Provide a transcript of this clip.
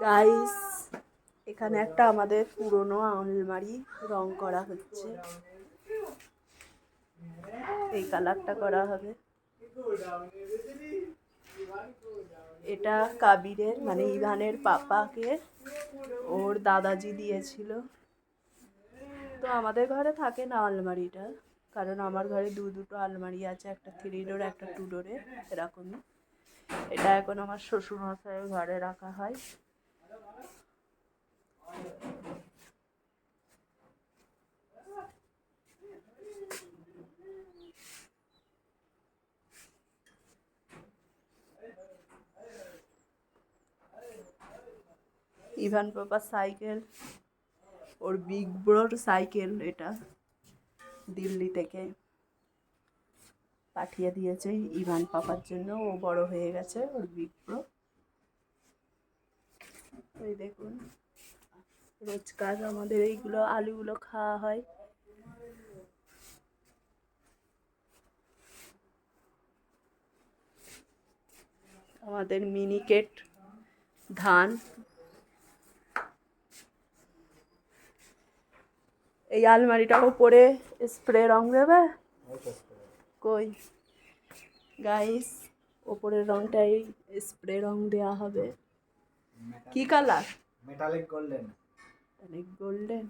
Guys, এখানে একটা আমাদের পুরনো আলমারি রং করা হচ্ছে। এই কালারটা করা হবে। এটা কাবিরের মানে ইভানের পাপাকে ওর দাদাজি দিয়েছিল। তো আমাদের ঘরে থাকে না আলমারিটা, কারণ আমার ঘরে দুটো আলমারি আছে, একটা 3 ডোর একটা 2 ডোরে এরকমই। এটা এখন আমার শ্বশুরমশাইয়ের ঘরে রাখা হয়। ইভান পাপার সাইকেল, ওর বিগ ব্রোর সাইকেল, এটা দিল্লি থেকে পাঠিয়ে দিয়েছে ইভান পাপার জন্য। ও বড় হয়ে গেছে, ওর বিগ ব্রো। এই দেখুন, রোজকার আমাদের এইগুলো আলুগুলো খাওয়া হয়। আমাদের মিনিকেট ধান। এই আলমারিটার উপরে স্প্রে রং দেবে কই গাইস, ওপরের রংটাই স্প্রে রং দেওয়া হবে। কি কালার? Metallic golden. অনেক গোল্ডেন।